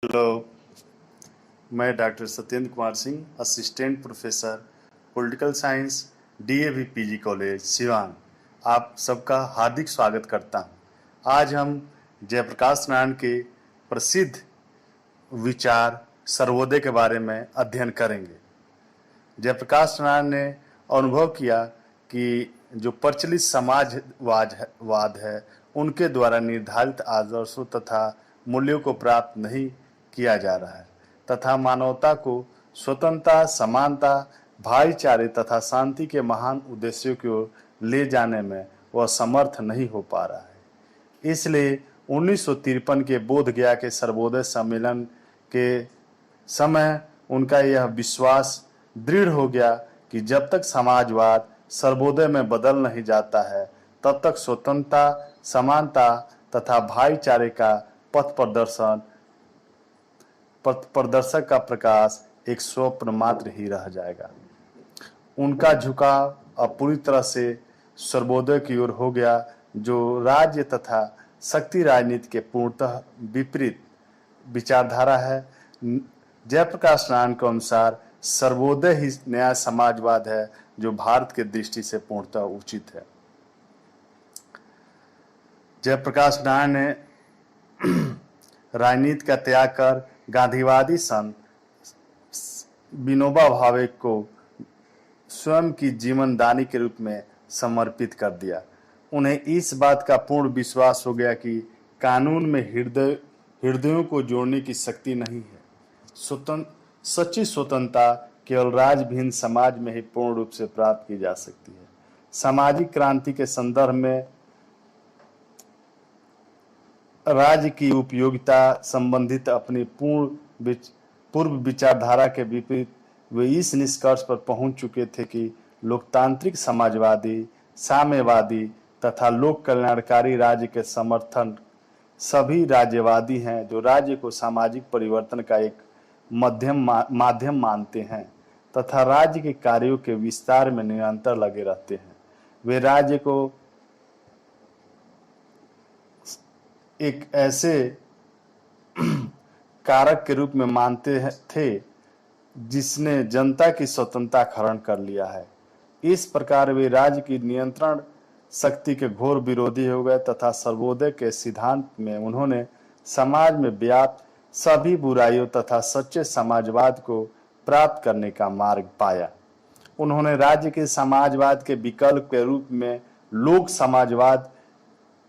Hello. मैं doctor Satyendra Kumar Singh, assistant professor political science, DAV PG college Siwan, आप सबका हार्दिक स्वागत करता हूं। आज हम जयप्रकाश नारायण के प्रसिद्ध विचार सर्वोदय के बारे में अध्ययन करेंगे। जयप्रकाश नारायण ने अनुभव किया कि जो प्रचलित समाजवाद है उनके द्वारा निर्धारित आदर्शों तथा मूल्यों को प्राप्त नहीं किया जा रहा है तथा मानवता को स्वतंत्रता, समानता, भाईचारे तथा शांति के महान उद्देश्यों की ओर ले जाने में वह समर्थ नहीं हो पा रहा है। इसलिए 1953 के बोध गया के सर्वोदय सम्मेलन के समय उनका यह विश्वास दृढ़ हो गया कि जब तक समाजवाद सर्वोदय में बदल नहीं जाता है तब तक स्वतंत्रता, समानता तथा भाईचारे का पथ प्रदर्शक का प्रकाश एक स्वप्न मात्र ही रह जाएगा। उनका झुकाव अब पूरी तरह से सर्वोदय की ओर हो गया, जो राज्य तथा शक्ति राजनीति के पूर्णतः विपरीत विचारधारा है। जयप्रकाश नारायण के अनुसार सर्वोदय ही नया समाजवाद है जो भारत के दृष्टि से पूर्णतः उचित है। जयप्रकाश नारायण ने राजनीति का त्याग कर गांधीवादी संत विनोबा भावे को स्वयं की जीवनदानी के रूप में समर्पित कर दिया। उन्हें इस बात का पूर्ण विश्वास हो गया कि कानून में हृदयों को जोड़ने की शक्ति नहीं है। सच्ची स्वतंत्रता केवल राजभिन्न समाज में ही पूर्ण रूप से प्राप्त की जा सकती है। सामाजिक क्रांति के संदर्भ में राज्य की उपयोगिता संबंधित अपनी पूर्व विचारधारा के विपरीत वे इस निष्कर्ष पर पहुंच चुके थे कि लोकतांत्रिक, समाजवादी, साम्यवादी तथा लोक कल्याणकारी राज्य के समर्थन सभी राज्यवादी हैं जो राज्य को सामाजिक परिवर्तन का एक माध्यम मानते हैं तथा राज्य के कार्यों के विस्तार में निरंतर लगे रहते हैं। वे राज्य को एक ऐसे कारक के रूप में मानते थे जिसने जनता की स्वतंत्रता हरण कर लिया है। इस प्रकार वे राज्य की नियंत्रण शक्ति के घोर विरोधी हो गए तथा सर्वोदय के सिद्धांत में उन्होंने समाज में व्याप्त सभी बुराइयों तथा सच्चे समाजवाद को प्राप्त करने का मार्ग पाया। उन्होंने राज्य के समाजवाद के विकल्प के रूप में लोक समाजवाद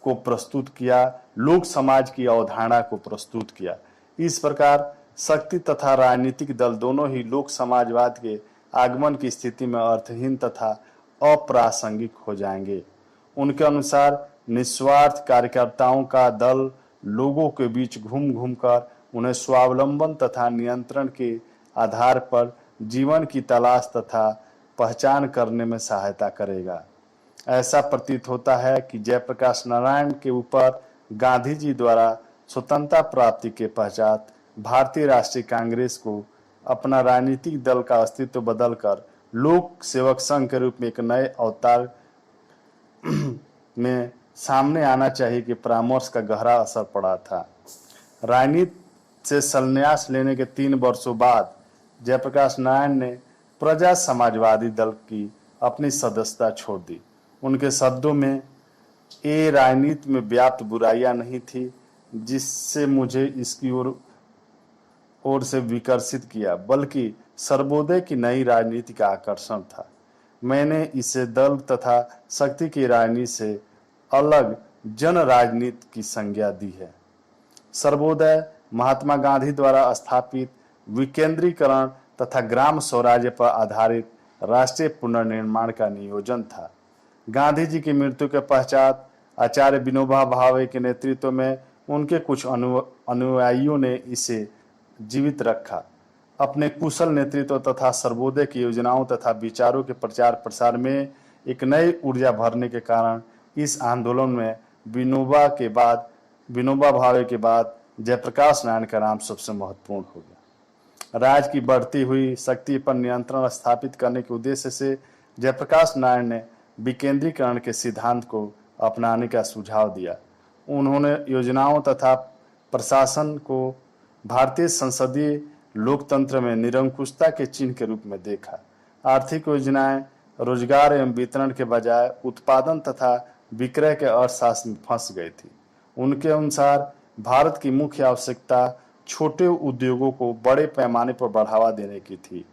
को प्रस्तुत किया, लोक समाज की अवधारणा को प्रस्तुत किया। इस प्रकार शक्ति तथा राजनीतिक दल दोनों ही लोक समाजवाद के आगमन की स्थिति में अर्थहीन तथा अप्रासंगिक हो जाएंगे। उनके अनुसार निस्वार्थ कार्यकर्ताओं का दल लोगों के बीच घूम घूम कर उन्हें स्वावलंबन तथा नियंत्रण के आधार पर जीवन की तलाश तथा पहचान करने में सहायता करेगा। ऐसा प्रतीत होता है कि जयप्रकाश नारायण के ऊपर गांधी जी द्वारा स्वतंत्रता प्राप्ति के पश्चात भारतीय राष्ट्रीय कांग्रेस को अपना राजनीतिक दल का अस्तित्व बदलकर लोक सेवक संघ के रूप में एक नए अवतार में सामने आना चाहिए कि परामर्श का गहरा असर पड़ा था। राजनीति से संन्यास लेने के 3 वर्षों बाद जयप्रकाश नारायण ने प्रजा समाजवादी दल की अपनी सदस्यता छोड़ दी। उनके शब्दों में, ये राजनीति में व्याप्त बुराइयां नहीं थी जिससे मुझे इसकी ओर से विकर्षित किया, बल्कि सर्वोदय की नई राजनीति का आकर्षण था। मैंने इसे दल तथा शक्ति की राजनीति से अलग जन राजनीति की संज्ञा दी है। सर्वोदय महात्मा गांधी द्वारा स्थापित विकेंद्रीकरण तथा ग्राम स्वराज्य पर आधारित राष्ट्रीय पुनर्निर्माण का नियोजन था। गांधी जी की मृत्यु के पश्चात आचार्य विनोबा भावे के नेतृत्व में उनके कुछ अनुयायियों ने इसे जीवित रखा। अपने कुशल नेतृत्व तथा सर्वोदय की योजनाओं तथा विचारों के प्रचार प्रसार में एक नई ऊर्जा भरने के कारण इस आंदोलन में विनोबा भावे के बाद जयप्रकाश नारायण का नाम सबसे महत्वपूर्ण हो गया। राज्य की बढ़ती हुई शक्ति पर नियंत्रण स्थापित करने के उद्देश्य से जयप्रकाश नारायण ने विकेंद्रीकरण के सिद्धांत को अपनाने का सुझाव दिया। उन्होंने योजनाओं तथा प्रशासन को भारतीय संसदीय लोकतंत्र में निरंकुशता के चिन्ह के रूप में देखा। आर्थिक योजनाएं रोजगार एवं वितरण के बजाय उत्पादन तथा विक्रय के अर्थशास्त्र में फंस गई थी। उनके अनुसार भारत की मुख्य आवश्यकता छोटे उद्योगों को बड़े पैमाने पर बढ़ावा देने की थी।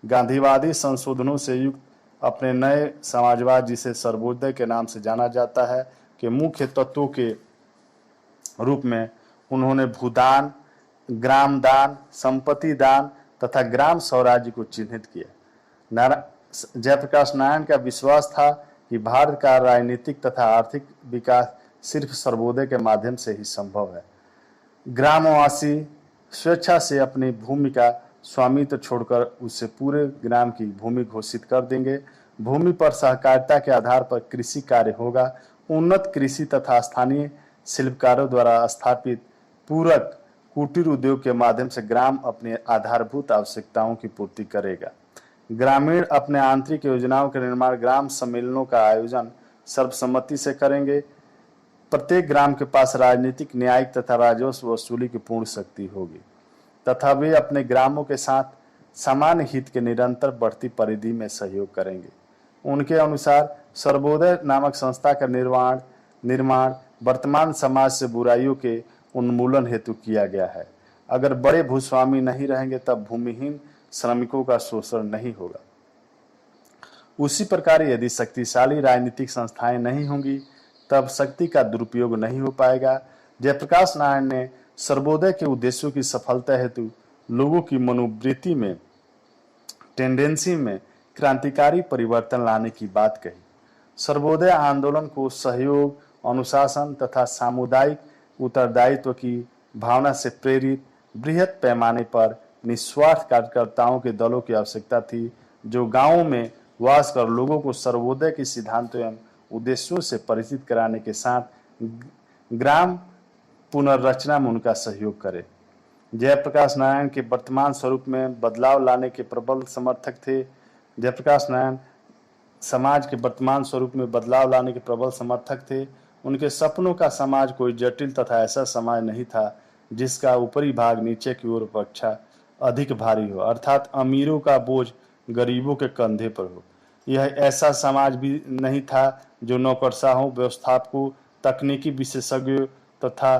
गांधीवादी संशोधनों से युक्त अपने नए समाजवाद, जिसे सर्वोदय के नाम से जाना जाता है, के मुख्य तत्वों के रूप में उन्होंने भूदान, ग्राम दान, संपत्ति दान तथा ग्राम स्वराज्य को चिन्हित किया। जयप्रकाश नारायण का विश्वास था कि भारत का राजनीतिक तथा आर्थिक विकास सिर्फ सर्वोदय के माध्यम से ही संभव है। ग्रामवासी स्वेच्छा से अपनी भूमि का स्वामित्व छोड़कर उससे पूरे ग्राम की भूमि घोषित कर देंगे। भूमि पर सहकारिता के आधार पर कृषि कार्य होगा। उन्नत कृषि तथा स्थानीय शिल्पकारों द्वारा स्थापित पूरक कुटीर उद्योग के माध्यम से ग्राम अपनी आधारभूत आवश्यकताओं की पूर्ति करेगा। ग्रामीण अपने आंतरिक योजनाओं के निर्माण ग्राम सम्मेलनों का आयोजन सर्वसम्मति से करेंगे। प्रत्येक ग्राम के पास राजनीतिक, न्यायिक तथा राजस्व वसूली की पूर्ण शक्ति होगी तथा वे अपने ग्रामों के साथ सामान्य हित के निरंतर बढ़ती परिधि में सहयोग करेंगे। उनके अनुसार सर्वोदय नामक संस्था का निर्माण वर्तमान समाज से बुराइयों के उन्मूलन हेतु किया गया है। अगर बड़े भूस्वामी नहीं रहेंगे तब भूमिहीन श्रमिकों का शोषण नहीं होगा। उसी प्रकार यदि शक्तिशाली राजनीतिक संस्थाएं नहीं होंगी तब शक्ति का दुरुपयोग नहीं हो पाएगा। जयप्रकाश नारायण ने सर्वोदय के उद्देश्यों की सफलता हेतु लोगों की मनोवृत्ति में, टेंडेंसी में क्रांतिकारी परिवर्तन लाने की बात कही। सर्वोदय आंदोलन को सहयोग, अनुशासन तथा सामुदायिक उत्तरदायित्व की भावना से प्रेरित बृहत पैमाने पर निस्वार्थ कार्यकर्ताओं के दलों की आवश्यकता थी, जो गांवों में वास कर लोगों को सर्वोदय के सिद्धांतों एवं उद्देश्यों से परिचित कराने के साथ ग्राम पुनर्रचना में उनका सहयोग करे। जयप्रकाश नारायण के वर्तमान स्वरूप में बदलाव लाने के प्रबल समर्थक थे। जयप्रकाश नारायण समाज के वर्तमान स्वरूप में बदलाव लाने के प्रबल समर्थक थे। उनके सपनों का समाज कोई जटिल तथा ऐसा समाज नहीं था जिसका ऊपरी भाग नीचे की ओर अपेक्षा अधिक भारी हो, अर्थात अमीरों का बोझ गरीबों के कंधे पर हो। यह ऐसा समाज भी नहीं था जो नौकरशाहों, व्यवस्थापकों, तकनीकी विशेषज्ञों तथा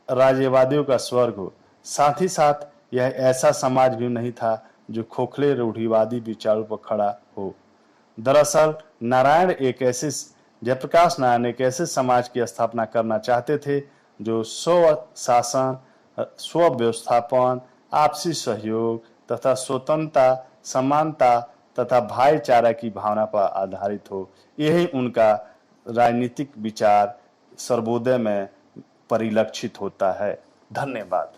राज्यवादियों का स्वर्ग हो। साथ ही साथ यह ऐसा समाज भी नहीं था जो खोखले रूढ़िवादी विचारों पर खड़ा हो। दरअसल जयप्रकाश नारायण एक ऐसे समाज की स्थापना करना चाहते थे जो स्व शासन, स्व व्यवस्थापन, आपसी सहयोग तथा स्वतंत्रता, समानता तथा भाईचारा की भावना पर आधारित हो। यही उनका राजनीतिक विचार सर्वोदय में परिलक्षित होता है। धन्यवाद।